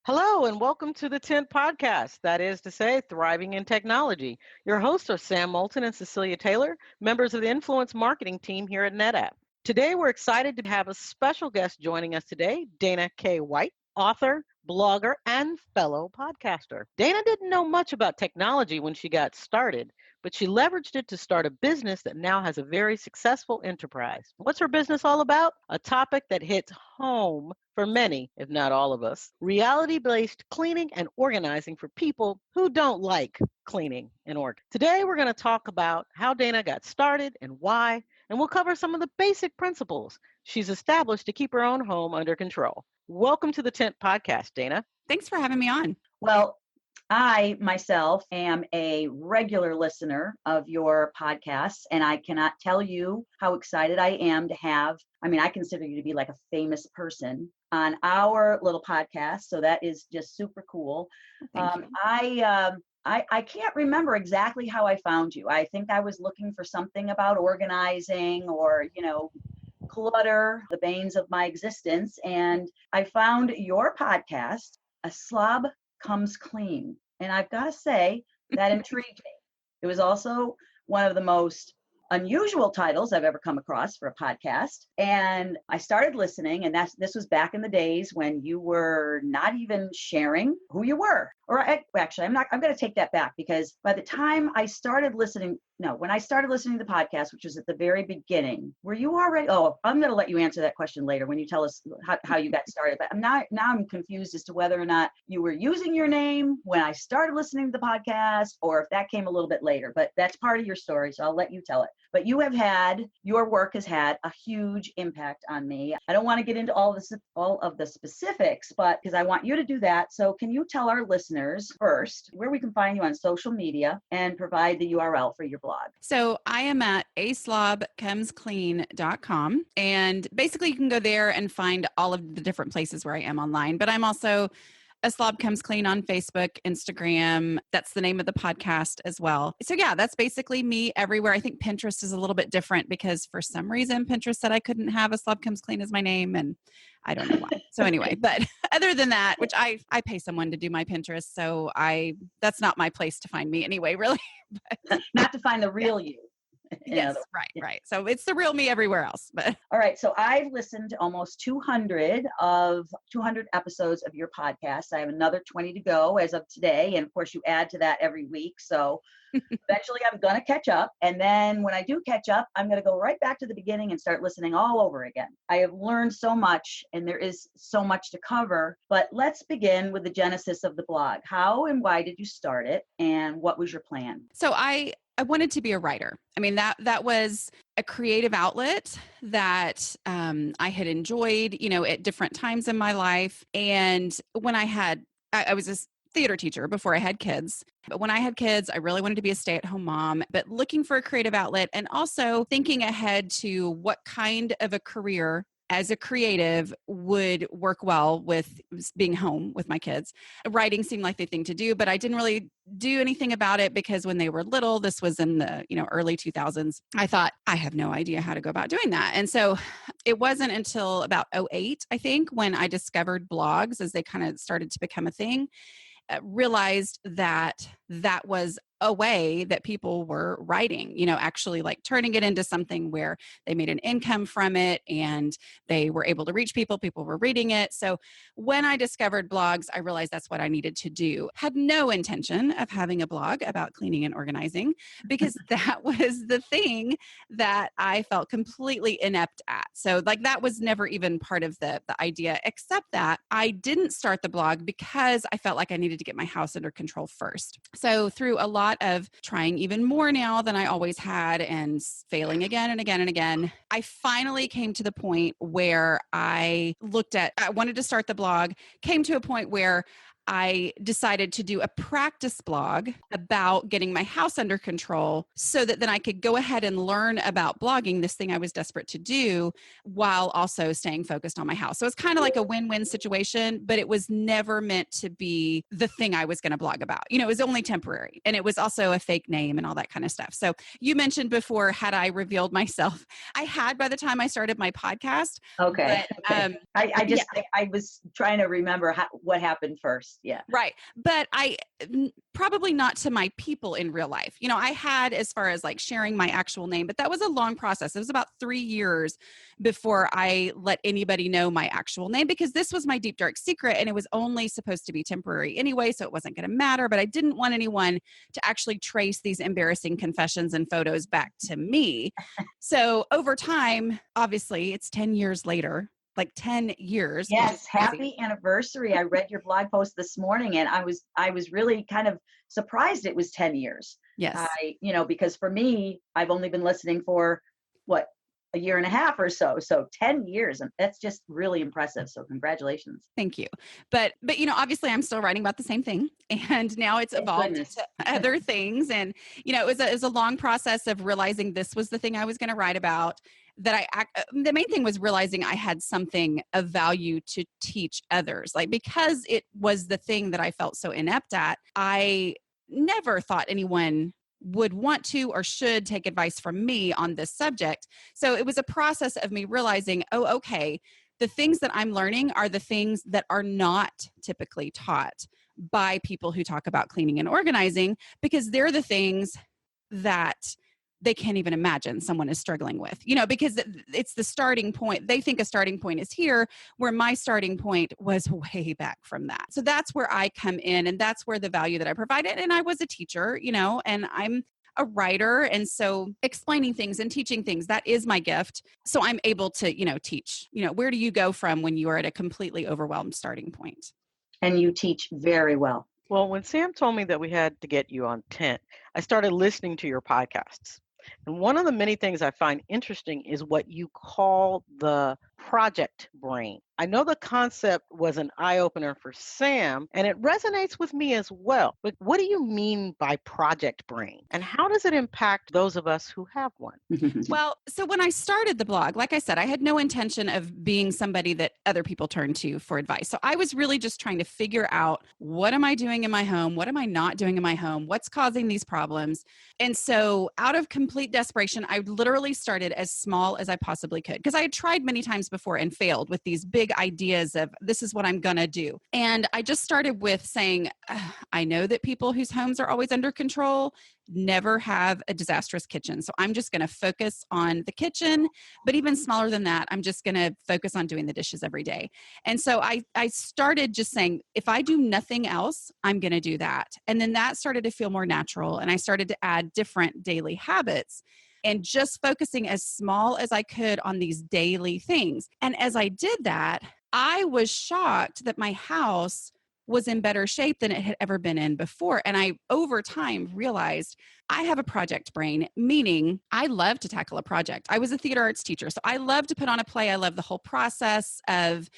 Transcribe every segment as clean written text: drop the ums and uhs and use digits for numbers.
Hello and welcome to the 10th podcast. That is to say, Thriving in Technology. Your hosts are Sam Moulton and Cecilia Taylor, members of the influence marketing team here at NetApp. Today, we're excited to have a special guest joining us today, Dana K. White, author, blogger, and fellow podcaster. Dana didn't know much about technology when she got started, but she leveraged it to start a business that now has a very successful enterprise. What's her business all about? A topic that hits home for many, if not all of us. Reality-based cleaning and organizing for people who don't like cleaning and org. Today, we're going to talk about how Dana got started and why, and we'll cover some of the basic principles she's established to keep her own home under control. Welcome to the 10th podcast, Dana. Thanks for having me on. Well, I myself am a regular listener of your podcasts, and I cannot tell you how excited I am to have, I consider you to be like a famous person on our little podcast. So that is just super cool. I can't remember exactly how I found you. I think I was looking for something about organizing or, clutter, the banes of my existence. And I found your podcast, A Slob Comes Clean. And I've got to say, that intrigued me. It was also one of the most unusual titles I've ever come across for a podcast. And I started listening, and this was back in the days when you were not even sharing who you were. Actually, I'm going to take that back, because by the time I started listening, when I started listening to the podcast, which was at the very beginning, were you already, I'm going to let you answer that question later when you tell us how you got started. But now I'm confused as to whether or not you were using your name when I started listening to the podcast, or if that came a little bit later. But that's part of your story, so I'll let you tell it. But your work has had a huge impact on me. I don't want to get into all of the specifics, but because I want you to do that. So can you tell our listeners first where we can find you on social media and provide the URL for your blog? So I am at aslobcomesclean.com, and basically you can go there and find all of the different places where I am online. But I'm also A Slob Comes Clean on Facebook, Instagram. That's the name of the podcast as well. So yeah, that's basically me everywhere. I think Pinterest is a little bit different because for some reason Pinterest said I couldn't have A Slob Comes Clean as my name, and I don't know why. So anyway, but other than that, which I pay someone to do my Pinterest, so that's not my place to find me anyway, really. Not to find the real you. Yes, right. So it's the real me everywhere else. But all right. So I've listened to almost 200 episodes of your podcast. I have another 20 to go as of today. And of course, you add to that every week. So eventually I'm going to catch up. And then when I do catch up, I'm going to go right back to the beginning and start listening all over again. I have learned so much, and there is so much to cover. But let's begin with the genesis of the blog. How and why did you start it? And what was your plan? So I wanted to be a writer. I mean, that was a creative outlet that I had enjoyed, at different times in my life. And when I was a theater teacher before I had kids. But when I had kids, I really wanted to be a stay-at-home mom, but looking for a creative outlet and also thinking ahead to what kind of a career as a creative would work well with being home with my kids. Writing seemed like the thing to do, but I didn't really do anything about it because when they were little, this was in the early 2000s, I thought, I have no idea how to go about doing that. And so it wasn't until about 2008, I think, when I discovered blogs as they kind of started to become a thing, realized that was a way that people were writing, actually like turning it into something where they made an income from it and they were able to reach people were reading it. So when I discovered blogs, I realized that's what I needed to do. Had no intention of having a blog about cleaning and organizing because that was the thing that I felt completely inept at. So like that was never even part of the idea, except that I didn't start the blog because I felt like I needed to get my house under control first. So through a lot of trying even more now than I always had and failing again and again and again, I finally came to the point where I wanted to start the blog, came to a point where I decided to do a practice blog about getting my house under control so that then I could go ahead and learn about blogging, this thing I was desperate to do, while also staying focused on my house. So it's kind of like a win-win situation, but it was never meant to be the thing I was going to blog about. It was only temporary, and it was also a fake name and all that kind of stuff. So you mentioned before, had I revealed myself? I had by the time I started my podcast. Okay. But, I was trying to remember what happened first. Yeah. Right. But probably not to my people in real life. I had, as far as like sharing my actual name, but that was a long process. It was about 3 years before I let anybody know my actual name, because this was my deep, dark secret, and it was only supposed to be temporary anyway. So it wasn't going to matter, but I didn't want anyone to actually trace these embarrassing confessions and photos back to me. So over time, obviously it's 10 years later, like 10 years. Yes, happy anniversary. I read your blog post this morning, and I was really kind of surprised it was 10 years. Yes. Because for me, I've only been listening for a year and a half or so. So 10 years, and that's just really impressive. So congratulations. Thank you. But obviously I'm still writing about the same thing, and now it's evolved into other things. And, it was a long process of realizing this was the thing I was going to write about. The main thing was realizing I had something of value to teach others. Like, because it was the thing that I felt so inept at, I never thought anyone would want to or should take advice from me on this subject. So it was a process of me realizing, oh, okay, the things that I'm learning are the things that are not typically taught by people who talk about cleaning and organizing, because they're the things that they can't even imagine someone is struggling with, because it's the starting point. They think a starting point is here, where my starting point was way back from that. So that's where I come in, and that's where the value that I provided. And I was a teacher, and I'm a writer. And so explaining things and teaching things, that is my gift. So I'm able to, teach, where do you go from when you are at a completely overwhelmed starting point? And you teach very well. Well, when Sam told me that we had to get you on Tent, I started listening to your podcasts. And one of the many things I find interesting is what you call the project brain. I know the concept was an eye-opener for Sam, and it resonates with me as well. But what do you mean by project brain? And how does it impact those of us who have one? Well, so when I started the blog, like I said, I had no intention of being somebody that other people turn to for advice. So I was really just trying to figure out, what am I doing in my home? What am I not doing in my home? What's causing these problems? And so out of complete desperation, I literally started as small as I possibly could, because I had tried many times before and failed with these big ideas of, this is what I'm going to do. And I just started with saying, I know that people whose homes are always under control never have a disastrous kitchen. So I'm just going to focus on the kitchen. But even smaller than that, I'm just going to focus on doing the dishes every day. And so I started just saying, if I do nothing else, I'm going to do that. And then that started to feel more natural. And I started to add different daily habits, and just focusing as small as I could on these daily things. And as I did that, I was shocked that my house was in better shape than it had ever been in before. And I, over time, realized I have a project brain, meaning I love to tackle a project. I was a theater arts teacher, so I love to put on a play. I love the whole process of,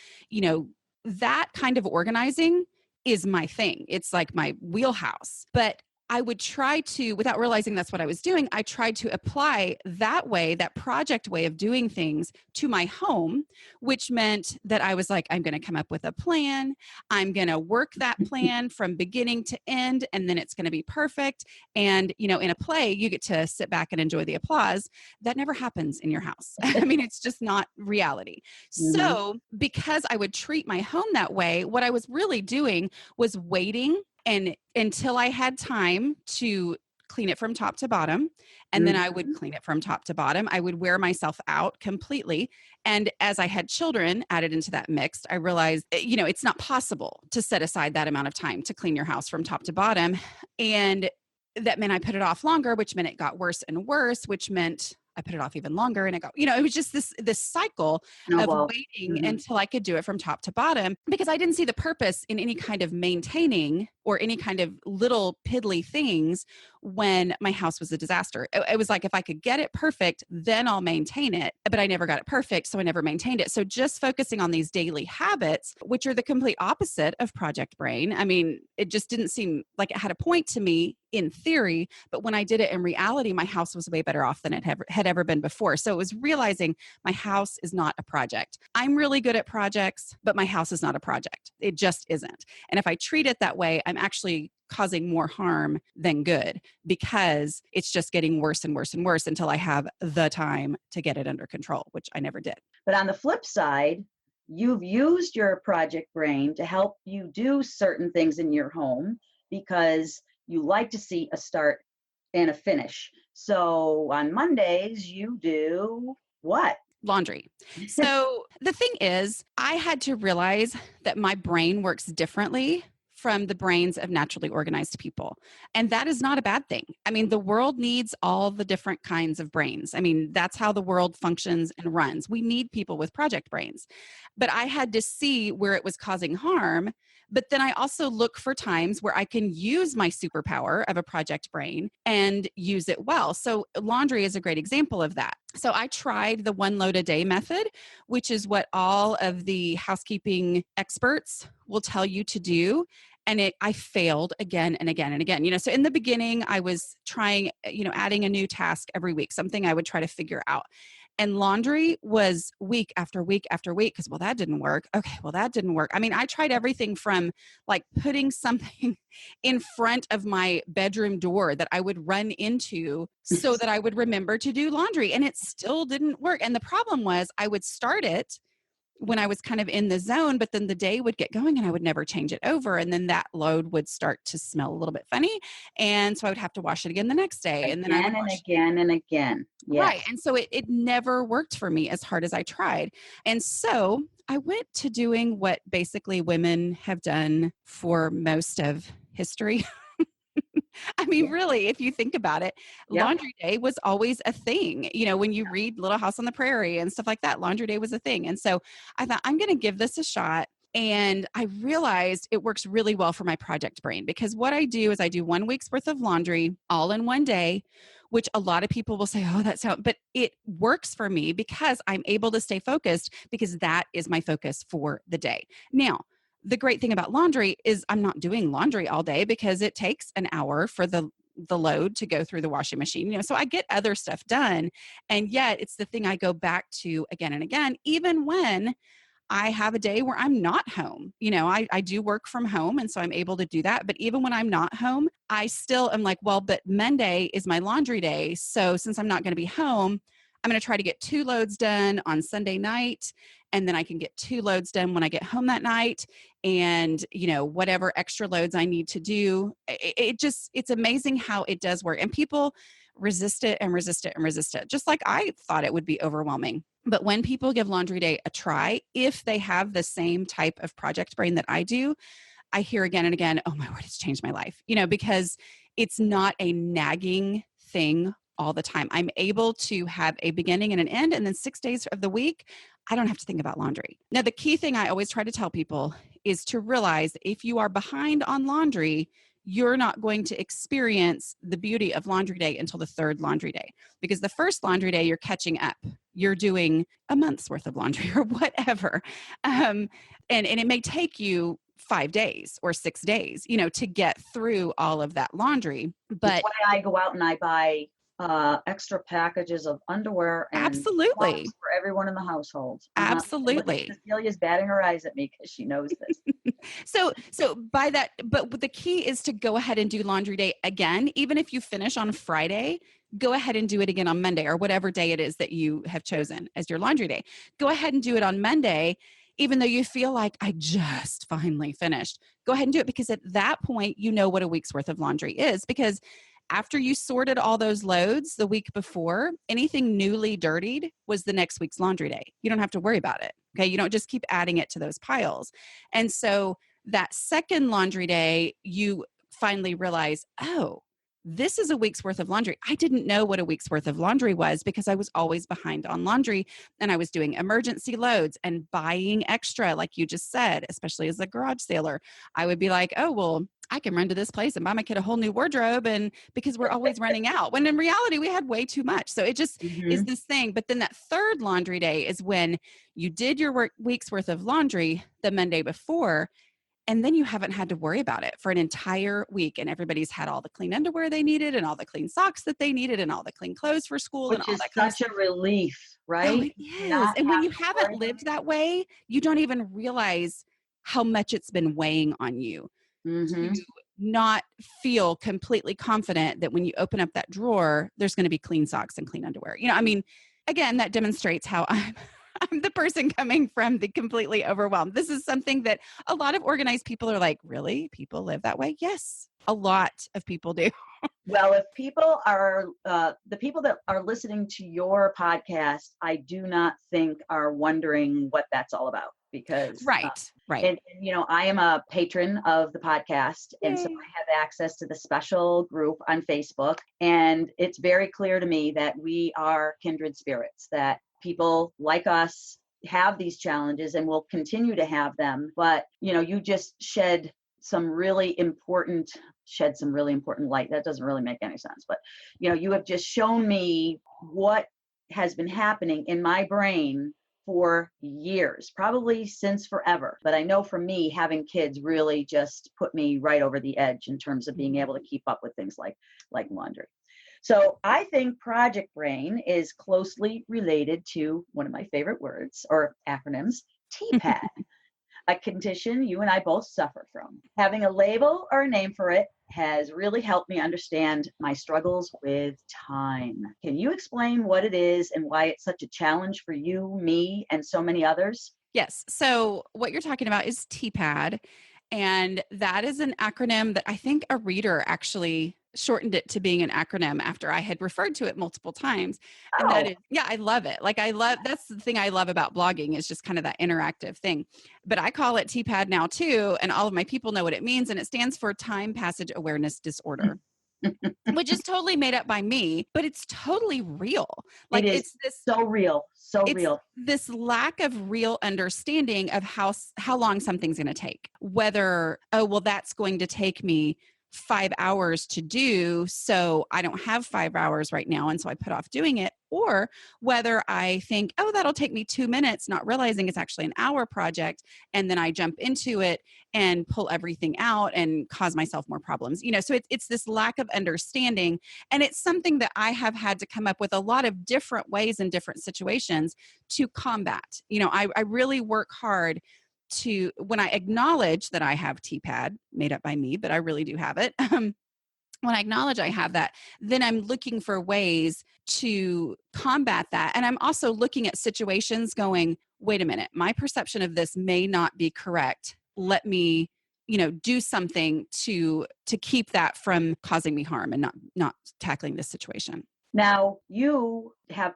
that kind of organizing is my thing. It's like my wheelhouse. But I would try to, without realizing that's what I was doing, I tried to apply that way, that project way of doing things to my home, which meant that I was like, I'm going to come up with a plan. I'm going to work that plan from beginning to end, and then it's going to be perfect. And, in a play, you get to sit back and enjoy the applause. That never happens in your house. I mean, it's just not reality. Mm-hmm. So because I would treat my home that way, what I was really doing was waiting and until I had time to clean it from top to bottom. And then I would clean it from top to bottom. I would wear myself out completely. And as I had children added into that mix, I realized, it's not possible to set aside that amount of time to clean your house from top to bottom. And that meant I put it off longer, which meant it got worse and worse, which meant I put it off even longer, and it got, it was just this cycle of waiting until I could do it from top to bottom, because I didn't see the purpose in any kind of maintaining or any kind of little piddly things when my house was a disaster. It was like, if I could get it perfect, then I'll maintain it. But I never got it perfect, so I never maintained it. So just focusing on these daily habits, which are the complete opposite of project brain. I mean, it just didn't seem like it had a point to me in theory, but when I did it in reality, my house was way better off than it had ever been before. So it was realizing my house is not a project. I'm really good at projects, but my house is not a project. It just isn't. And if I treat it that way, I'm actually causing more harm than good, because it's just getting worse and worse and worse until I have the time to get it under control, which I never did. But on the flip side, you've used your project brain to help you do certain things in your home because you like to see a start and a finish. So on Mondays, you do what? Laundry. So the thing is, I had to realize that my brain works differently from the brains of naturally organized people. And that is not a bad thing. I mean, the world needs all the different kinds of brains. I mean, that's how the world functions and runs. We need people with project brains. But I had to see where it was causing harm. But then I also look for times where I can use my superpower of a project brain and use it well. So laundry is a great example of that. So I tried the one load a day method, which is what all of the housekeeping experts will tell you to do. And I failed again and again and again. So in the beginning, I was trying, adding a new task every week, something I would try to figure out. And laundry was week after week after week because, well, that didn't work. Okay, well, that didn't work. I mean, I tried everything from like putting something in front of my bedroom door that I would run into so that I would remember to do laundry, and it still didn't work. And the problem was I would start it when I was kind of in the zone, but then the day would get going and I would never change it over. And then that load would start to smell a little bit funny. And so I would have to wash it again the next day. And then I would wash again and again. Yes. Right. And so it never worked for me as hard as I tried. And so I went to doing what basically women have done for most of history. I mean, really, if you think about it, laundry day was always a thing. When you read Little House on the Prairie and stuff like that, laundry day was a thing. And so I thought, I'm going to give this a shot. And I realized it works really well for my project brain, because what I do is I do 1 week's worth of laundry all in one day, which a lot of people will say, oh, but it works for me because I'm able to stay focused, because that is my focus for the day. Now, the great thing about laundry is I'm not doing laundry all day because it takes an hour for the load to go through the washing machine. So I get other stuff done. And yet it's the thing I go back to again and again, even when I have a day where I'm not home. I do work from home, and so I'm able to do that. But even when I'm not home, I still am like, well, but Monday is my laundry day. So since I'm not going to be home, I'm going to try to get 2 loads done on Sunday night. And then I can get 2 loads done when I get home that night. And, whatever extra loads I need to do, it's amazing how it does work. And people resist it and resist it and resist it, just like I thought it would be overwhelming. But when people give laundry day a try, if they have the same type of project brain that I do, I hear again and again, oh my word, it's changed my life, because it's not a nagging thing all the time. I'm able to have a beginning and an end, and then 6 days of the week, I don't have to think about laundry. Now, the key thing I always try to tell people is to realize if you are behind on laundry, you're not going to experience the beauty of laundry day until the 3rd laundry day, because the 1st laundry day, you're catching up. You're doing a month's worth of laundry or whatever. And it may take you 5 days or 6 days, to get through all of that laundry. But that's why I go out and I buy extra packages of underwear and absolutely for everyone in the household. Absolutely. Cecilia's batting her eyes at me because she knows this. So by that, but the key is to go ahead and do laundry day again. Even if you finish on Friday, go ahead and do it again on Monday or whatever day it is that you have chosen as your laundry day. Go ahead and do it on Monday, even though you feel like I just finally finished. Go ahead and do it, because at that point, you know what a week's worth of laundry is, because after you sorted all those loads the week before, anything newly dirtied was the next week's laundry day. You don't have to worry about it. Okay. You don't just keep adding it to those piles. And so that second laundry day, you finally realize, oh, this is a week's worth of laundry. I didn't know what a week's worth of laundry was because I was always behind on laundry, and I was doing emergency loads and buying extra, like you just said, especially as a garage sailor. I would be like, oh, well, I can run to this place and buy my kid a whole new wardrobe, and because we're always running out, when in reality we had way too much. So it just is this thing. But then that third laundry day is when you did your week's worth of laundry the Monday before, and then you haven't had to worry about it for an entire week, and everybody's had all the clean underwear they needed and all the clean socks that they needed and all the clean clothes for school and Which all is that kind of such stuff. a relief, Oh, right? it is. And when you haven't lived that way, you don't even realize how much it's been weighing on you to not feel completely confident that when you open up that drawer, there's going to be clean socks and clean underwear. I mean, again, that demonstrates how I'm the person coming from the completely overwhelmed. This is something that a lot of organized people are like, really? People live that way? Yes, a lot of people do. Well, if people are, the people that are listening to your podcast, I do not think are wondering what that's all about because, Right. and I am a patron of the podcast. And so Yay. I have access to the special group on Facebook. And it's very clear to me that we are kindred spirits, that people like us have these challenges and will continue to have them. But, you just shed some really important light. That doesn't really make any sense. But, you have just shown me what has been happening in my brain for years, probably since forever. But I know for me, having kids really just put me right over the edge in terms of being able to keep up with things like laundry. So I think project brain is closely related to one of my favorite words or acronyms, TPAD, a condition you and I both suffer from. Having a label or a name for it has really helped me understand my struggles with time. Can you explain what it is and why it's such a challenge for you, me, and so many others? Yes. So what you're talking about is TPAD. And that is an acronym that I think a reader actually shortened it to being an acronym after I had referred to it multiple times. And that is, I love it. That's the thing I love about blogging is just kind of that interactive thing. But I call it TPAD now too. And all of my people know what it means. And it stands for Time Passage Awareness Disorder. Which is totally made up by me, but it's totally real. Like it's so real, this lack of real understanding of how long something's going to take. Whether, that's going to take me 5 hours to do, so I don't have 5 hours right now, and so I put off doing it. Or whether I think, that'll take me 2 minutes, not realizing it's actually an hour project, and then I jump into it and pull everything out and cause myself more problems. So it's this lack of understanding, and it's something that I have had to come up with a lot of different ways in different situations to combat. I really work hard to, when I acknowledge that I have TPAD made up by me, but I really do have it. When I acknowledge I have that, then I'm looking for ways to combat that. And I'm also looking at situations going, wait a minute, my perception of this may not be correct. Let me, do something to keep that from causing me harm and not tackling this situation. Now, you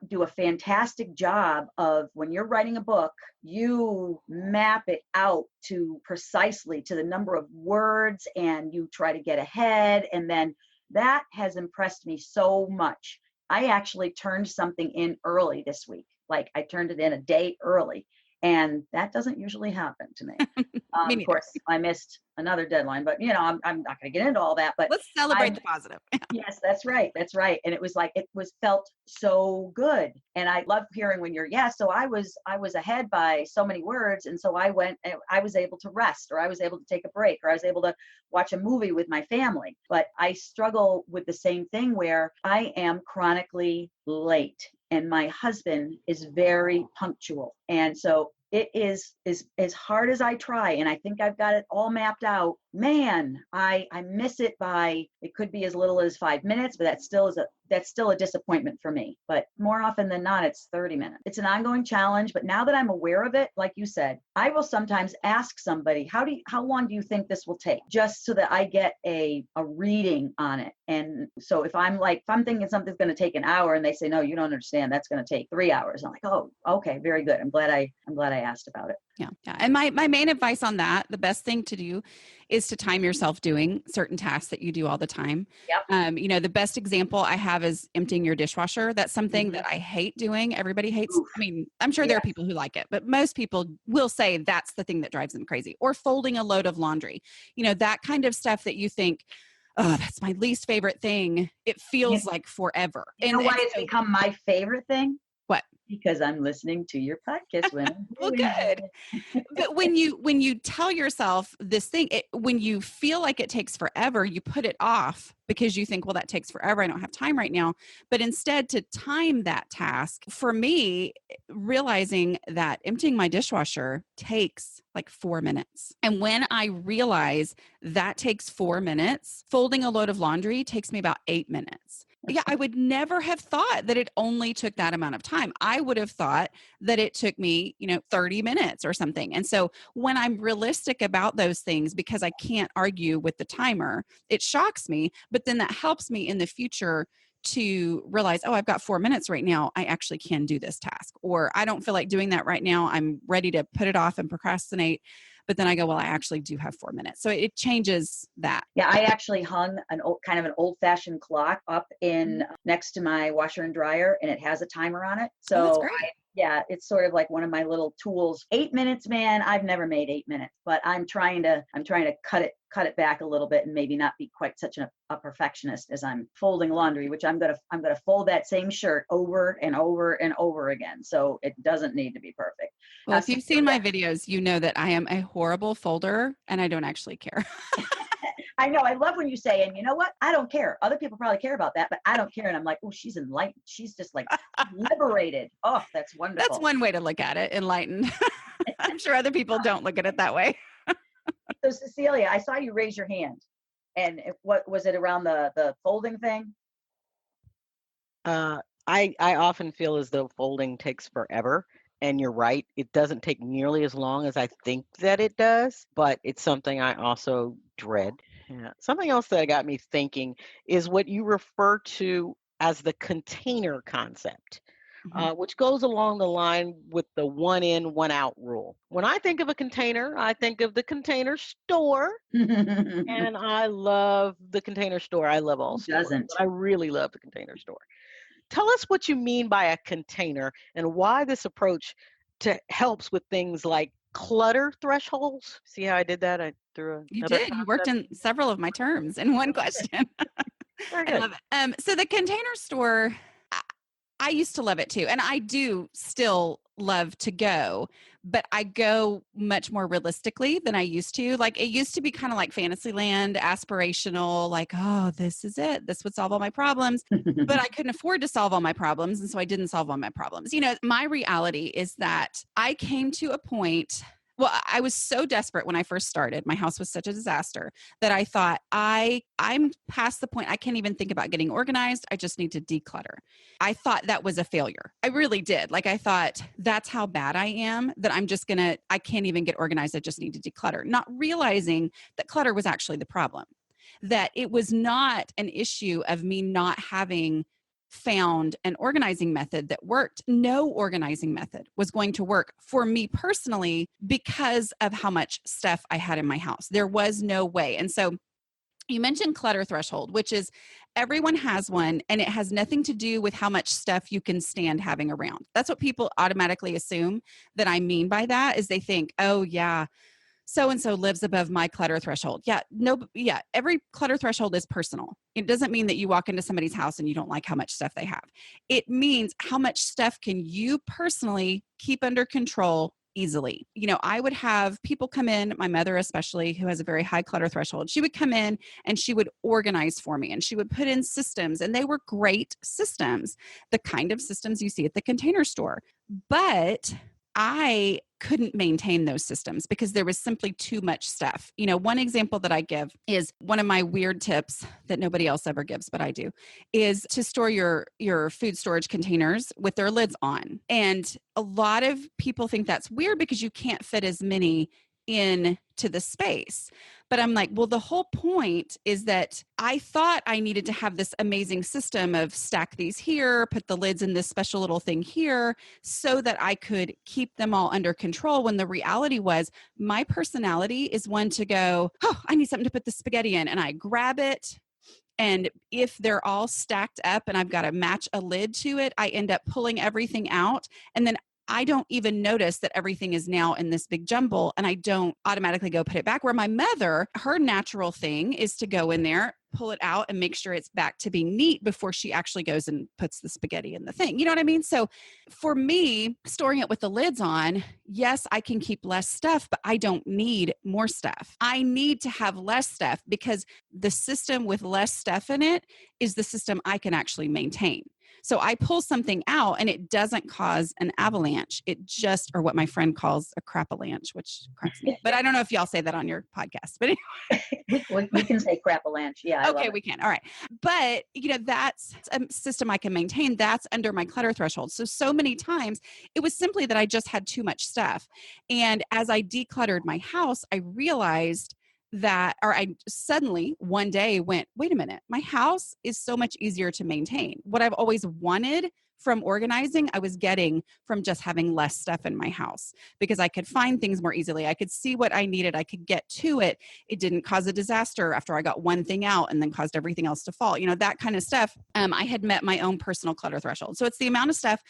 do a fantastic job of, when you're writing a book, you map it out to precisely to the number of words, and you try to get ahead. And then that has impressed me so much. I actually turned something in early this week. Like, I turned it in a day early, and that doesn't usually happen to me. Of course, I missed another deadline, but I'm not going to get into all that. But let's celebrate the positive. Yes, that's right. And it was like, felt so good. And I love hearing when so I was ahead by so many words. And so I was able to rest, or I was able to take a break, or I was able to watch a movie with my family. But I struggle with the same thing where I am chronically late, and my husband is very punctual. And so it is as hard as I try, and I think I've got it all mapped out. Man, I miss it by, it could be as little as 5 minutes, but that's still a disappointment for me. But more often than not, it's 30 minutes. It's an ongoing challenge, but now that I'm aware of it, like you said, I will sometimes ask somebody, how long do you think this will take? Just so that I get a reading on it. And so if I'm thinking something's going to take an hour, and they say, no, you don't understand, that's going to take 3 hours. I'm like, oh, okay, very good. I'm glad I asked about it. Yeah. And my main advice on that, the best thing to do is to time yourself doing certain tasks that you do all the time. Yep. The best example I have is emptying your dishwasher. That's something that I hate doing. Everybody hates. Oof. I mean, I'm sure there are people who like it, but most people will say that's the thing that drives them crazy. Or folding a load of laundry. That kind of stuff that you think, oh, that's my least favorite thing. It feels like forever. You know why it's become my favorite thing? What? Because I'm listening to your podcast when I'm well, doing good. it. But when you tell yourself this thing, when you feel like it takes forever, you put it off because you think, well, that takes forever. I don't have time right now. But instead, to time that task, for me, realizing that emptying my dishwasher takes like 4 minutes. And when I realize that takes 4 minutes, folding a load of laundry takes me about 8 minutes. Yeah, I would never have thought that it only took that amount of time. I would have thought that it took me, 30 minutes or something. And so when I'm realistic about those things, because I can't argue with the timer, it shocks me. But then that helps me in the future to realize, oh, I've got 4 minutes right now. I actually can do this task. Or I don't feel like doing that right now. I'm ready to put it off and procrastinate. But then I go, well, I actually do have 4 minutes. So it changes that. Yeah, I actually hung an old-fashioned clock up in next to my washer and dryer, and it has a timer on it. So that's great. It's sort of like one of my little tools. 8 minutes, man. I've never made 8 minutes, but I'm trying to cut it back a little bit and maybe not be quite such a perfectionist as I'm folding laundry, which I'm gonna fold that same shirt over and over and over again. So it doesn't need to be perfect. Well, if you've seen my videos, you know that I am a horrible folder and I don't actually care. I know. I love when you say, and you know what? I don't care. Other people probably care about that, but I don't care. And I'm like, oh, she's enlightened. She's just like liberated. Oh, that's wonderful. That's one way to look at it, enlightened. I'm sure other people don't look at it that way. So Cecilia, I saw you raise your hand. And what was it around the folding thing? I often feel as though folding takes forever. And you're right, it doesn't take nearly as long as I think that it does, but it's something I also dread. Yeah. Something else that got me thinking is what you refer to as the container concept, which goes along the line with the one in, one out rule. When I think of a container, I think of the Container Store. And I love the Container Store. I love all stores, but I really love the Container Store. Tell us what you mean by a container and why this approach helps with things like clutter thresholds. See how I did that? I threw You did. You worked in several of my terms in one question. I love it. So the Container Store, I used to love it too. And I do still love to go, but I go much more realistically than I used to. Like it used to be kind of like Fantasyland, aspirational, like, oh, this is it. This would solve all my problems. But I couldn't afford to solve all my problems. And so I didn't solve all my problems. My reality is that I came to a point. Well, I was so desperate when I first started. My house was such a disaster that I thought I'm past the point. I can't even think about getting organized. I just need to declutter. I thought that was a failure. I really did. Like I thought that's how bad I am that I can't even get organized. I just need to declutter. Not realizing that clutter was actually the problem. That it was not an issue of me not having found an organizing method that worked. No organizing method was going to work for me personally because of how much stuff I had in my house. There was no way. And so you mentioned clutter threshold, which is everyone has one, and it has nothing to do with how much stuff you can stand having around. That's what people automatically assume that I mean by that is they think, oh yeah, so-and-so lives above my clutter threshold. Yeah, every clutter threshold is personal. It doesn't mean that you walk into somebody's house and you don't like how much stuff they have. It means how much stuff can you personally keep under control easily. I would have people come in, my mother especially, who has a very high clutter threshold. She would come in and she would organize for me and she would put in systems, and they were great systems, the kind of systems you see at the Container Store. But I couldn't maintain those systems because there was simply too much stuff. One example that I give is one of my weird tips that nobody else ever gives, but I do, is to store your food storage containers with their lids on. And a lot of people think that's weird because you can't fit as many into the space. But I'm like, well, the whole point is that I thought I needed to have this amazing system of stack these here, put the lids in this special little thing here so that I could keep them all under control, when the reality was my personality is one to go, oh, I need something to put the spaghetti in. And I grab it. And if they're all stacked up and I've got to match a lid to it, I end up pulling everything out. And then I don't even notice that everything is now in this big jumble, and I don't automatically go put it back. Where my mother, her natural thing is to go in there, pull it out, and make sure it's back to being neat before she actually goes and puts the spaghetti in the thing. You know what I mean? So for me, storing it with the lids on, yes, I can keep less stuff, but I don't need more stuff. I need to have less stuff because the system with less stuff in it is the system I can actually maintain. So I pull something out and it doesn't cause an avalanche. It just, or what my friend calls a crap-a-lanche, which cracks me. But I don't know if y'all say that on your podcast. But anyway. we can say crap-a-lanche. Yeah. Okay, we can. All right. But, that's a system I can maintain. That's under my clutter threshold. So many times it was simply that I just had too much stuff. And as I decluttered my house, I realized that, or I suddenly one day went, wait a minute, my house is so much easier to maintain. What I've always wanted from organizing, I was getting from just having less stuff in my house, because I could find things more easily. I could see what I needed. I could get to it. It didn't cause a disaster after I got one thing out and then caused everything else to fall. That kind of stuff. I had met my own personal clutter threshold. So it's the amount of stuff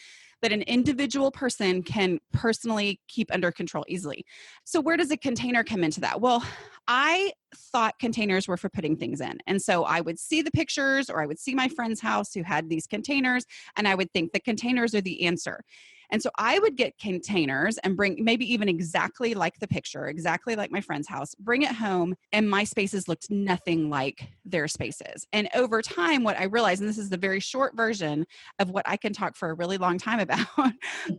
that an individual person can personally keep under control easily. So where does a container come into that? Well, I thought containers were for putting things in. And so I would see the pictures, or I would see my friend's house who had these containers, and I would think the containers are the answer. And so I would get containers and bring, maybe even exactly like the picture, exactly like my friend's house, bring it home, and my spaces looked nothing like their spaces. And over time, what I realized, and this is the very short version of what I can talk for a really long time about,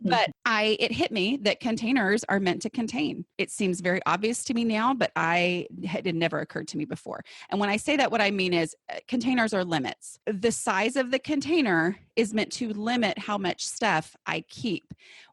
but it hit me that containers are meant to contain. It seems very obvious to me now, but it had never occurred to me before. And when I say that, what I mean is containers are limits. The size of the container is meant to limit how much stuff I keep.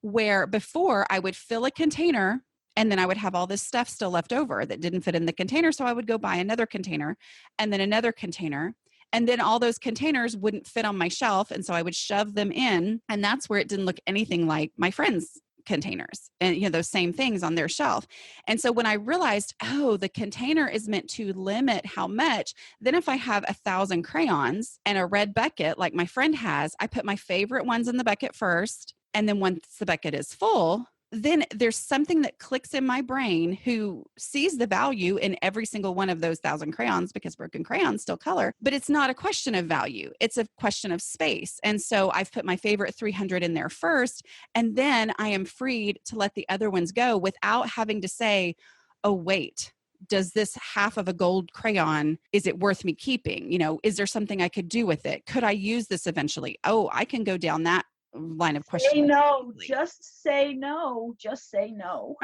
Where before I would fill a container and then I would have all this stuff still left over that didn't fit in the container. So I would go buy another container and then another container. And then all those containers wouldn't fit on my shelf. And so I would shove them in. And that's where it didn't look anything like my friend's containers and those same things on their shelf. And so when I realized, the container is meant to limit how much, then if I have 1,000 crayons and a red bucket like my friend has, I put my favorite ones in the bucket first. And then once the bucket is full, then there's something that clicks in my brain who sees the value in every single one of those 1,000 crayons, because broken crayons still color, but it's not a question of value. It's a question of space. And so I've put my favorite 300 in there first, and then I am freed to let the other ones go without having to say, oh, wait, does this half of a gold crayon, is it worth me keeping? Is there something I could do with it? Could I use this eventually? Oh, I can go down that line of questioning. Say no, just say no, just say no.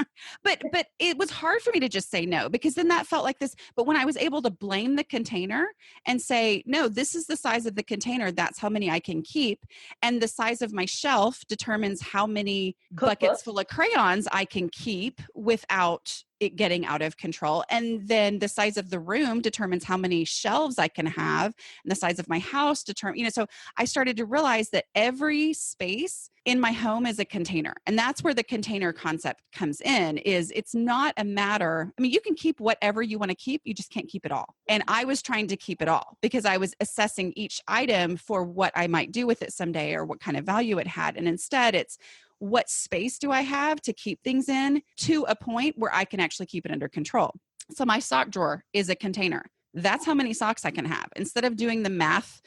But it was hard for me to just say no, because then that felt like this. But when I was able to blame the container and say, no, this is the size of the container, that's how many I can keep. And the size of my shelf determines how many buckets full of crayons I can keep without it getting out of control. And then the size of the room determines how many shelves I can have, and the size of my house determines, so I started to realize that every space in my home is a container. And that's where the container concept comes in. Is it's not a matter, you can keep whatever you want to keep, you just can't keep it all. And I was trying to keep it all because I was assessing each item for what I might do with it someday or what kind of value it had. And instead it's, what space do I have to keep things in to a point where I can actually keep it under control? So my sock drawer is a container. That's how many socks I can have. Instead of doing the math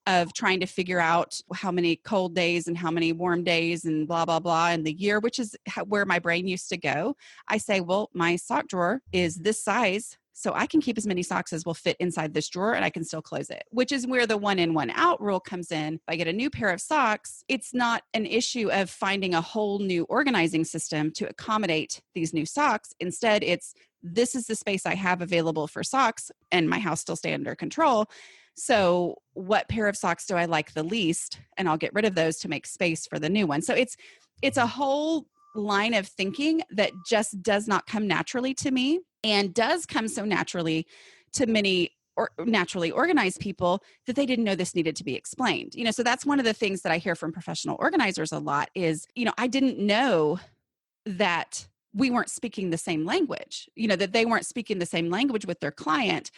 of trying to figure out how many cold days and how many warm days and blah, blah, blah in the year, which is where my brain used to go, I say, well, my sock drawer is this size, so I can keep as many socks as will fit inside this drawer and I can still close it, which is where the 1 in, 1 out rule comes in. If I get a new pair of socks, it's not an issue of finding a whole new organizing system to accommodate these new socks. Instead, it's, this is the space I have available for socks and my house still stay under control. So what pair of socks do I like the least? And I'll get rid of those to make space for the new one. So it's a whole line of thinking that just does not come naturally to me. and does come so naturally to many or naturally organized people that they didn't know this needed to be explained. So that's one of the things that I hear from professional organizers a lot is, I didn't know that we weren't speaking the same language, that they weren't speaking the same language with their client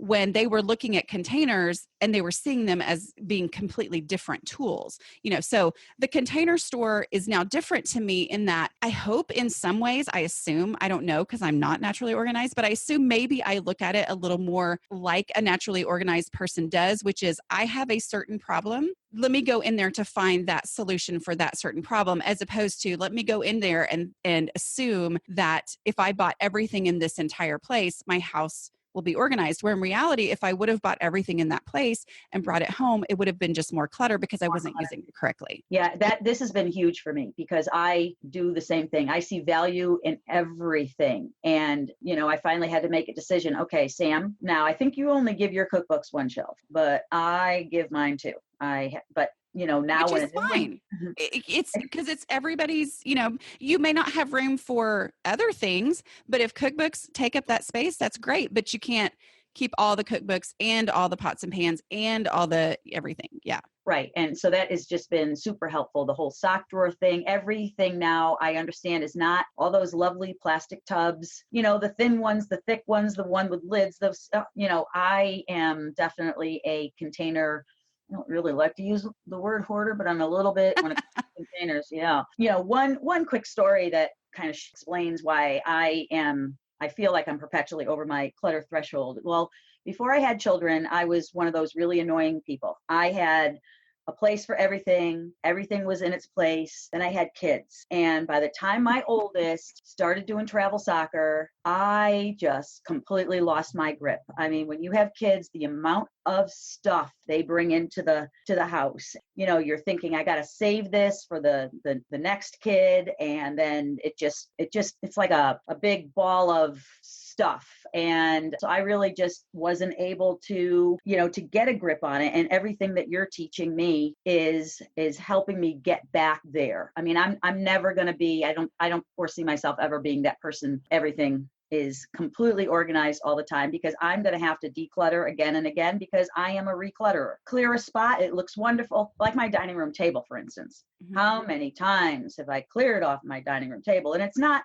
when they were looking at containers and they were seeing them as being completely different tools. So the container store is now different to me in that I hope in some ways, I assume, I don't know because I'm not naturally organized, but I assume maybe I look at it a little more like a naturally organized person does, which is I have a certain problem. Let me go in there to find that solution for that certain problem, as opposed to let me go in there and assume that if I bought everything in this entire place, my house will be organized. Where in reality, if I would have bought everything in that place and brought it home, it would have been just more clutter because I wasn't using it correctly. Yeah, this has been huge for me because I do the same thing. I see value in everything. And, I finally had to make a decision. Okay, Sam, now I think you only give your cookbooks one shelf, but I give mine too. Now which is fine. It's because it's everybody's, you may not have room for other things, but if cookbooks take up that space, that's great. But you can't keep all the cookbooks and all the pots and pans and all the everything. Yeah. Right. And so that has just been super helpful. The whole sock drawer thing, everything now I understand is not all those lovely plastic tubs, the thin ones, the thick ones, the one with lids, I am definitely a container. I don't really like to use the word hoarder, but I'm a little bit when it comes to containers. Yeah. One quick story that kind of explains why I feel like I'm perpetually over my clutter threshold. Well, before I had children, I was one of those really annoying people. I had a place for everything. Everything was in its place. Then I had kids. And by the time my oldest started doing travel soccer, I just completely lost my grip. I mean, when you have kids, the amount of stuff they bring into the house, you're thinking, I got to save this for the next kid. And then it's like a big ball of stuff. And so I really just wasn't able to get a grip on it. And everything that you're teaching me is helping me get back there. I mean, I'm never going to be, I don't foresee myself ever being that person. Everything is completely organized all the time because I'm going to have to declutter again and again because I am a reclutterer. Clear a spot, it looks wonderful. Like my dining room table, for instance. Mm-hmm. How many times have I cleared off my dining room table? And it's not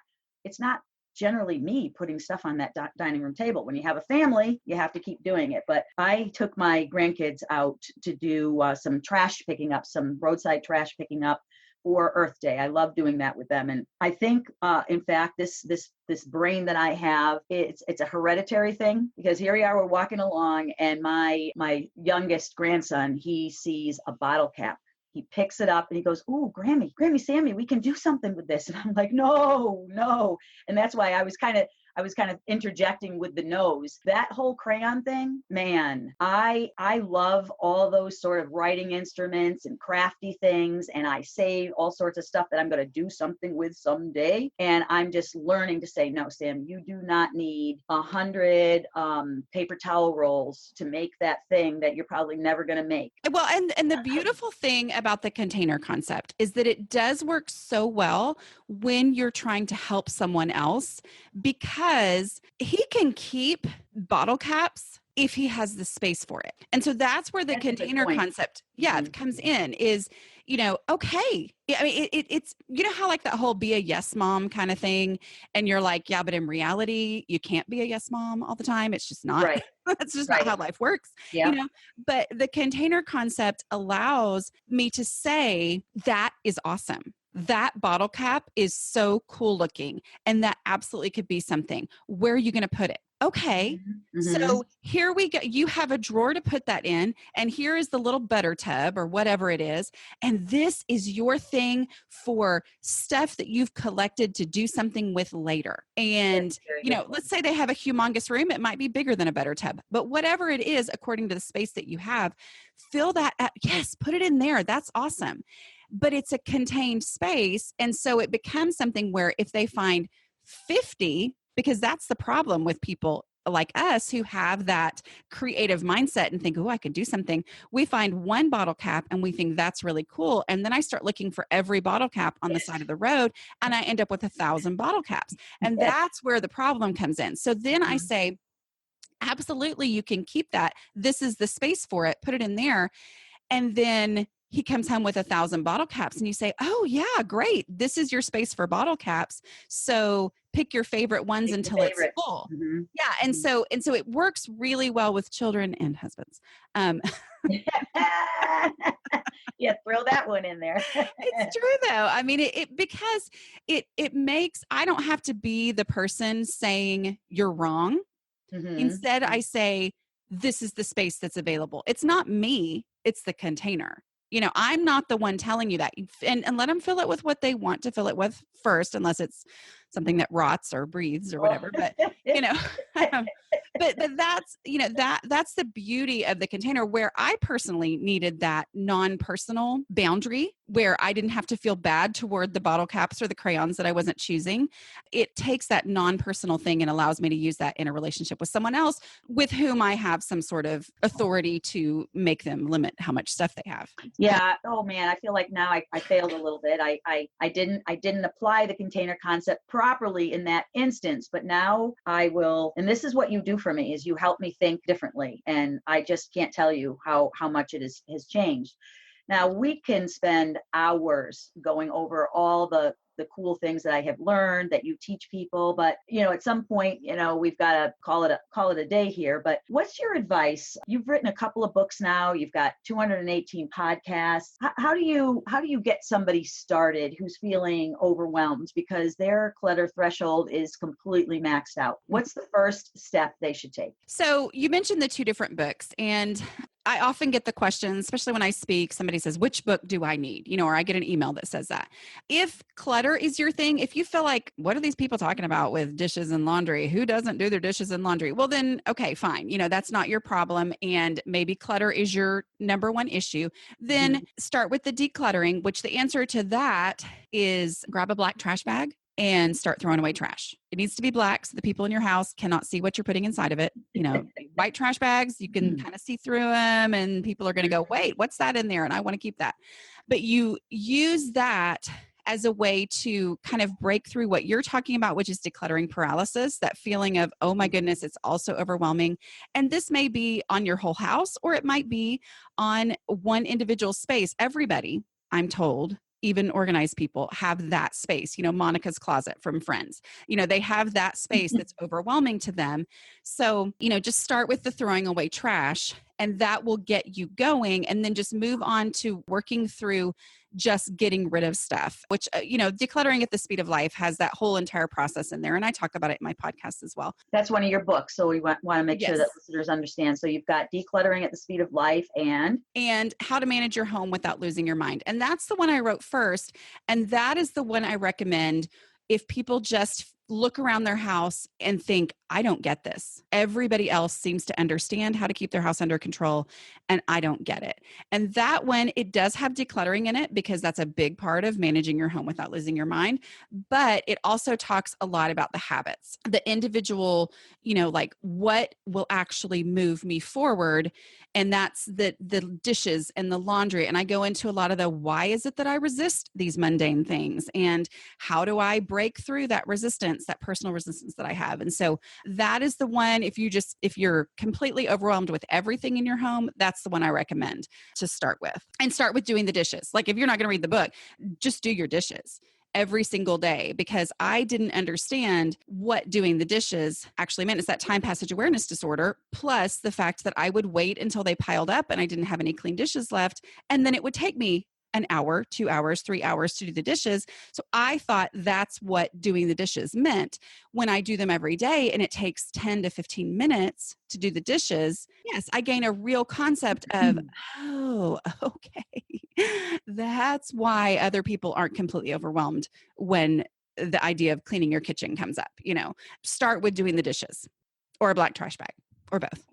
generally me putting stuff on that dining room table. When you have a family, you have to keep doing it. But I took my grandkids out to do some trash picking up, some roadside trash picking up for Earth Day. I love doing that with them. And I think, in fact, this brain that I have, it's a hereditary thing because here we are, we're walking along and my youngest grandson, he sees a bottle cap. He picks it up and he goes, "Ooh, Grammy, Sammy, we can do something with this." And I'm like, no. And that's why I was kind of interjecting with the nose. That whole crayon thing, man, I love all those sort of writing instruments and crafty things. And I save all sorts of stuff that I'm going to do something with someday. And I'm just learning to say, no, Sam, you do not need 100 paper towel rolls to make that thing that you're probably never going to make. Well, and the beautiful thing about the container concept is that it does work so well when you're trying to help someone else because he can keep bottle caps if he has the space for it. And so that's where the container concept, comes in is, okay. I mean, it's, how like that whole be a yes mom kind of thing. And you're like, yeah, but in reality, you can't be a yes mom all the time. It's just not, that's just not how life works. Yeah. But the container concept allows me to say that is awesome. That bottle cap is so cool looking. And that absolutely could be something. Where are you going to put it? Okay. Mm-hmm. So here we go. You have a drawer to put that in. And here is the little butter tub or whatever it is. And this is your thing for stuff that you've collected to do something with later. And, let's say they have a humongous room. It might be bigger than a butter tub, but whatever it is, according to the space that you have, fill that up. Yes, put it in there. That's awesome. But it's a contained space. And so it becomes something where if they find 50, because that's the problem with people like us who have that creative mindset and think, oh, I could do something. We find one bottle cap and we think that's really cool. And then I start looking for every bottle cap on the side of the road and I end up with 1,000 bottle caps. And Yes. that's where the problem comes in. So then I say, absolutely, you can keep that. This is the space for it. Put it in there. And then he comes home with 1,000 bottle caps and you say, oh yeah, great. This is your space for bottle caps. So pick your favorite ones Pick until your it's favorites. full. Mm-hmm. Yeah. And so it works really well with children and husbands. Yeah, throw that one in there. It's true though. I mean, because it makes, I don't have to be the person saying you're wrong. Mm-hmm. Instead, I say, this is the space that's available. It's not me, it's the container. I'm not the one telling you that. And let them fill it with what they want to fill it with first, unless it's something that rots or breathes or whatever. But, but that's, that's the beauty of the container, where I personally needed that non-personal boundary where I didn't have to feel bad toward the bottle caps or the crayons that I wasn't choosing. It takes that non-personal thing and allows me to use that in a relationship with someone else with whom I have some sort of authority to make them limit how much stuff they have. Yeah. Oh man, I feel like now I failed a little bit. I didn't apply the container concept properly in that instance, but now I will. And this is what you do for me, is you help me think differently. And I just can't tell you how much it has changed. Now we can spend hours going over all the cool things that I have learned that you teach people, but at some point, we've got to call it a day here. But what's your advice? You've written a couple of books now. You've got 218 podcasts. How do you get somebody started who's feeling overwhelmed because their clutter threshold is completely maxed out? What's the first step they should take? So you mentioned the 2 different books, and I often get the question, especially when I speak, somebody says, which book do I need? Or I get an email that says that. If clutter is your thing, if you feel like, what are these people talking about with dishes and laundry? Who doesn't do their dishes and laundry? Well, then, okay, fine. That's not your problem. And maybe clutter is your number one issue. Then start with the decluttering, which the answer to that is grab a black trash bag and start throwing away trash. It needs to be black so the people in your house cannot see what you're putting inside of it. White trash bags, you can kind of see through them and people are going to go, wait, what's that in there? And I want to keep that. But you use that as a way to kind of break through what you're talking about, which is decluttering paralysis, that feeling of, oh my goodness, it's also overwhelming. And this may be on your whole house, or it might be on one individual space. Everybody, I'm told, even organized people, have that space. Monica's closet from Friends, they have that space that's overwhelming to them. So, just start with the throwing away trash, and that will get you going, and then just move on to working through just getting rid of stuff, which, Decluttering at the Speed of Life has that whole entire process in there. And I talk about it in my podcast as well. That's one of your books. So we want to make sure that listeners understand. So you've got Decluttering at the Speed of Life and How to Manage Your Home Without Losing Your Mind. And that's the one I wrote first. And that is the one I recommend if people just look around their house and think, I don't get this. Everybody else seems to understand how to keep their house under control, and I don't get it. And that one, it does have decluttering in it because that's a big part of managing your home without losing your mind. But it also talks a lot about the habits, the individual, like what will actually move me forward. And that's the dishes and the laundry. And I go into a lot of the, why is it that I resist these mundane things? And how do I break through that resistance, that personal resistance that I have? And so that is the one, if you're completely overwhelmed with everything in your home, that's the one I recommend to start with. And start with doing the dishes. Like if you're not going to read the book, just do your dishes every single day, because I didn't understand what doing the dishes actually meant. It's that time passage awareness disorder, plus the fact that I would wait until they piled up and I didn't have any clean dishes left. And then it would take me an hour, 2 hours, 3 hours to do the dishes. So I thought that's what doing the dishes meant. When I do them every day and it takes 10 to 15 minutes to do the dishes, yes, I gain a real concept of, oh, okay, that's why other people aren't completely overwhelmed when the idea of cleaning your kitchen comes up. Start with doing the dishes or a black trash bag or both.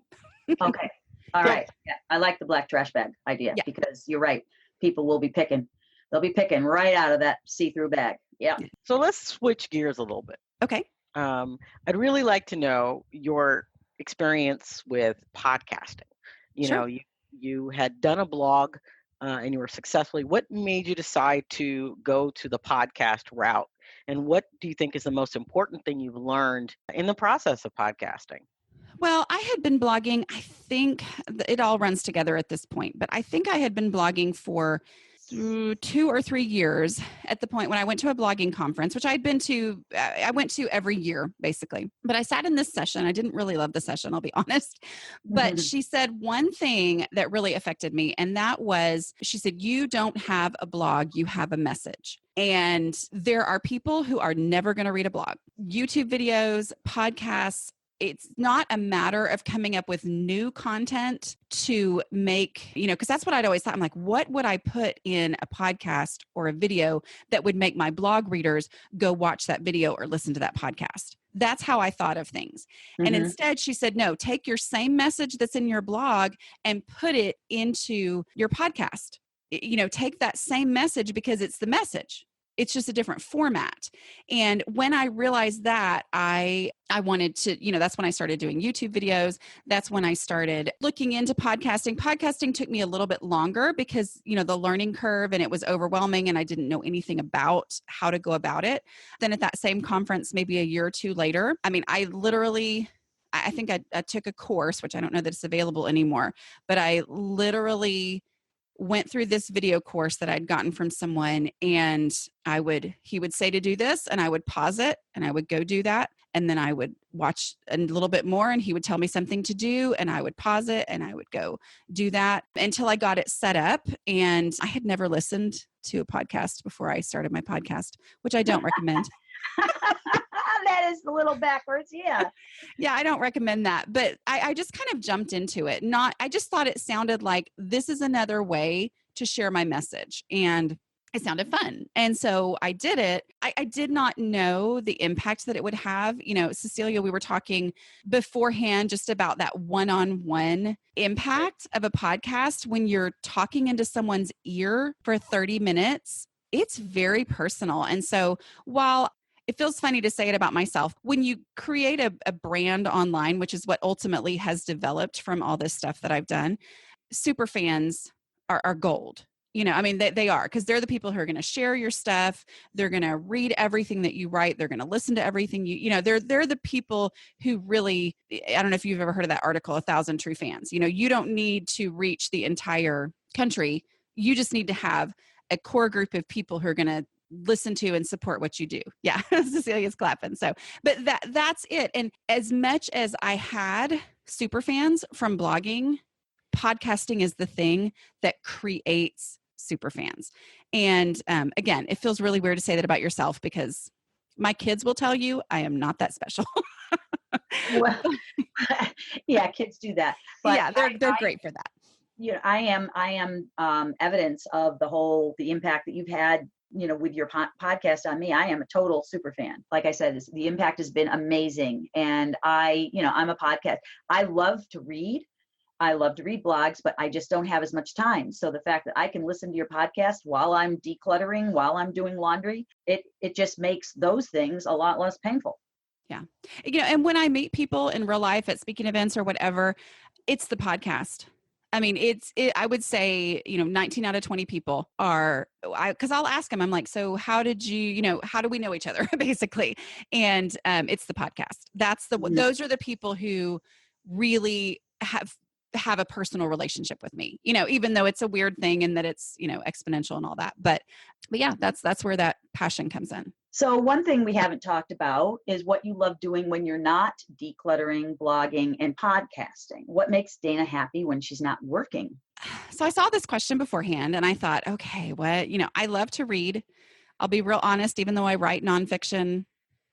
Okay. All right. Yeah, I like the black trash bag idea because you're right. People will be picking. They'll be picking right out of that see-through bag. Yeah. So let's switch gears a little bit. Okay. I'd really like to know your experience with podcasting. You Sure. know, you had done a blog and you were successfully. What made you decide to go to the podcast route? And what do you think is the most important thing you've learned in the process of podcasting? Well, I had been blogging, I think it all runs together at this point, but I think I had been blogging for 2 or 3 years at the point when I went to a blogging conference, which I'd been to, I went to every year basically. But I sat in this session. I didn't really love the session, I'll be honest. But she said one thing that really affected me. And that was, she said, you don't have a blog, you have a message. And there are people who are never going to read a blog, YouTube videos, podcasts. It's not a matter of coming up with new content to make, because that's what I'd always thought. I'm like, what would I put in a podcast or a video that would make my blog readers go watch that video or listen to that podcast? That's how I thought of things. And instead, she said, no, take your same message that's in your blog and put it into your podcast. Take that same message because it's the message. It's just a different format. And when I realized that, I wanted to, that's when I started doing YouTube videos. That's when I started looking into podcasting. Podcasting took me a little bit longer because, the learning curve, and it was overwhelming and I didn't know anything about how to go about it. Then at that same conference, maybe a year or two later, I think I took a course, which I don't know that it's available anymore, but I literally went through this video course that I'd gotten from someone, and he would say to do this, and I would pause it and I would go do that. And then I would watch a little bit more and he would tell me something to do and I would pause it and I would go do that until I got it set up. And I had never listened to a podcast before I started my podcast, which I don't recommend. That is a little backwards. Yeah. Yeah, I don't recommend that. But I just kind of jumped into it. I just thought it sounded like this is another way to share my message. And it sounded fun. And so I did it. I did not know the impact that it would have. Cecilia, we were talking beforehand just about that one-on-one impact of a podcast when you're talking into someone's ear for 30 minutes. It's very personal. And so while it feels funny to say it about myself, when you create a brand online, which is what ultimately has developed from all this stuff that I've done, super fans are gold. They are, because they're the people who are going to share your stuff. They're going to read everything that you write. They're going to listen to everything they're the people who really, I don't know if you've ever heard of that article, 1,000 True Fans. You don't need to reach the entire country. You just need to have a core group of people who are going to listen to and support what you do. Yeah. Cecilia's clapping. So, but that's it. And as much as I had super fans from blogging, podcasting is the thing that creates super fans. And again, it feels really weird to say that about yourself because my kids will tell you I am not that special. Well, yeah, kids do that. But yeah, they're great for that. I am evidence of the impact that you've had, with your podcast on me. I am a total super fan. Like I said, the impact has been amazing. And I'm a podcast. I love to read blogs, but I just don't have as much time. So the fact that I can listen to your podcast while I'm decluttering, while I'm doing laundry, it just makes those things a lot less painful. Yeah. And when I meet people in real life at speaking events or whatever, it's the podcast. I would say, 19 out of 20 people because I'll ask them, I'm like, so how did how do we know each other basically? And it's the podcast. Those are the people who really have a personal relationship with me, even though it's a weird thing and that it's, exponential and all that. But yeah, that's where that passion comes in. So one thing we haven't talked about is what you love doing when you're not decluttering, blogging, and podcasting. What makes Dana happy when she's not working? So I saw this question beforehand and I thought, okay, I love to read. I'll be real honest, even though I write nonfiction,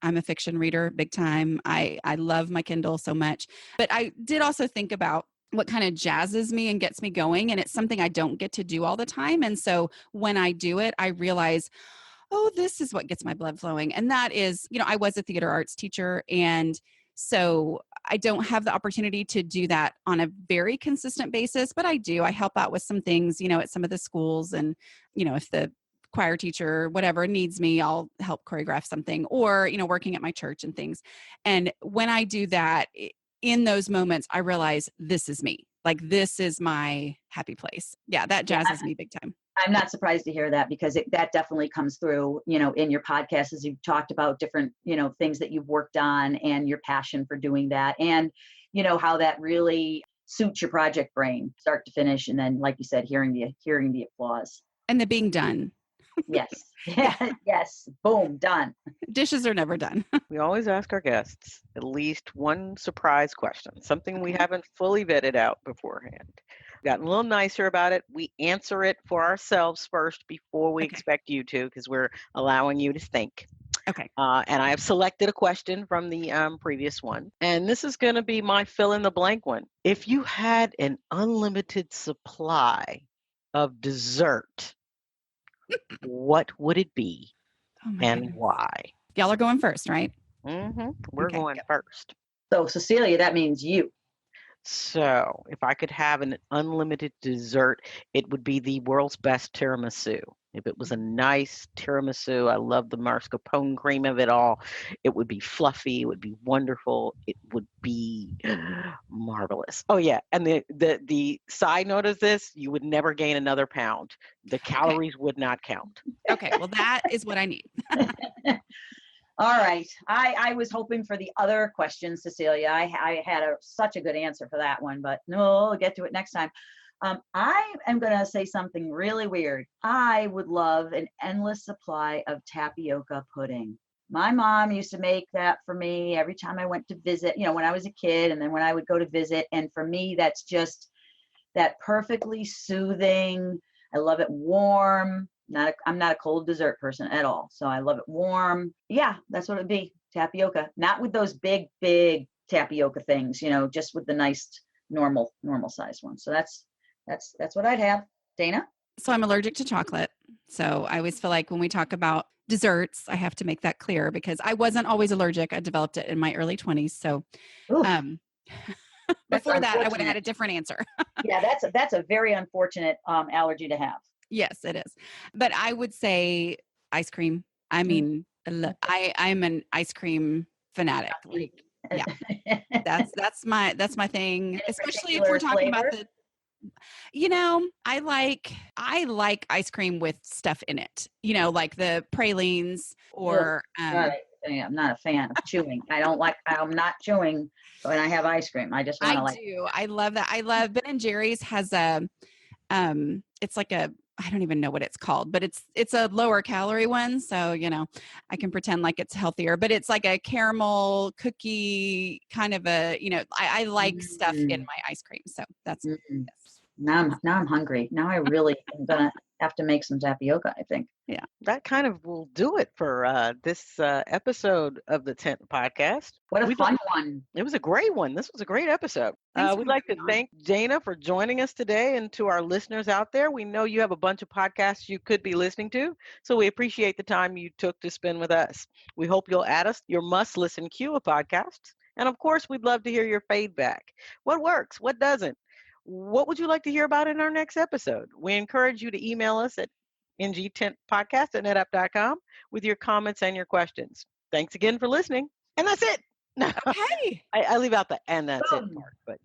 I'm a fiction reader big time. I love my Kindle so much. But I did also think about what kind of jazzes me and gets me going. And it's something I don't get to do all the time. And so when I do it, I realize, oh, this is what gets my blood flowing. And that is, I was a theater arts teacher. And so I don't have the opportunity to do that on a very consistent basis, but I do. I help out with some things, at some of the schools. And, if the choir teacher, whatever needs me, I'll help choreograph something or, working at my church and things. And when I do that, in those moments, I realize this is me. Like, this is my happy place. Yeah, that jazzes me big time. I'm not surprised to hear that, because that definitely comes through, in your podcast, as you've talked about different, things that you've worked on and your passion for doing that, and, how that really suits your project brain, start to finish. And then, like you said, hearing the applause. And the being done. Yes. Yes. Boom. Done. Dishes are never done. We always ask our guests at least one surprise question, something we haven't fully vetted out beforehand. Gotten a little nicer about it. We answer it for ourselves first before we expect you to, because we're allowing you to think. Okay. And I have selected a question from the previous one. And this is going to be my fill in the blank one. If you had an unlimited supply of dessert, what would it be and goodness. why? Y'all are going first, right? We're going first. So, Cecilia, that means you. So if I could have an unlimited dessert, it would be the world's best tiramisu. If it was a nice tiramisu, I love the mascarpone cream of it all. It would be fluffy. It would be wonderful. It would be marvelous. Oh yeah, and the side note of this, you would never gain another pound. The calories would not count. Okay, well that is what I need. All right. I was hoping for the other question, Cecilia. I had such a good answer for that one, but no, we'll get to it next time. I am going to say something really weird. I would love an endless supply of tapioca pudding. My mom used to make that for me every time I went to visit, when I was a kid, and then when I would go to visit. And for me, that's just that perfectly soothing. I love it warm. I'm not a cold dessert person at all. So I love it warm. Yeah, that's what it'd be. Tapioca. Not with those big tapioca things, just with the nice normal sized ones. So that's what I'd have. Dana? So I'm allergic to chocolate. So I always feel like when we talk about desserts, I have to make that clear, because I wasn't always allergic. I developed it in my early 20s. So before that, I would have had a different answer. Yeah, that's a very unfortunate allergy to have. Yes, it is. But I would say ice cream. I mean, I'm an ice cream fanatic. Like, yeah, that's my thing. Especially if we're talking about I like ice cream with stuff in it. Like the pralines or. Right. I'm not a fan of chewing. I'm not chewing when I have ice cream. I just want to I love that. I love Ben & Jerry's has it's like I don't even know what it's called, but it's a lower calorie one. So, I can pretend like it's healthier, but it's like a caramel cookie kind of I like stuff in my ice cream. So that's, yes. Now I'm hungry. Now I really am going to have to make some tapioca, I think. Yeah, that kind of will do it for this episode of the 10th podcast. What a fun one. It was a great one. This was a great episode. We'd like to thank Dana for joining us today, and to our listeners out there. We know you have a bunch of podcasts you could be listening to, so we appreciate the time you took to spend with us. We hope you'll add us your must-listen queue of podcasts. And of course, we'd love to hear your feedback. What works? What doesn't? What would you like to hear about in our next episode? We encourage you to email us at ng10podcast@netapp.com with your comments and your questions. Thanks again for listening. And that's it. Okay. I leave out the "and that's it" part, but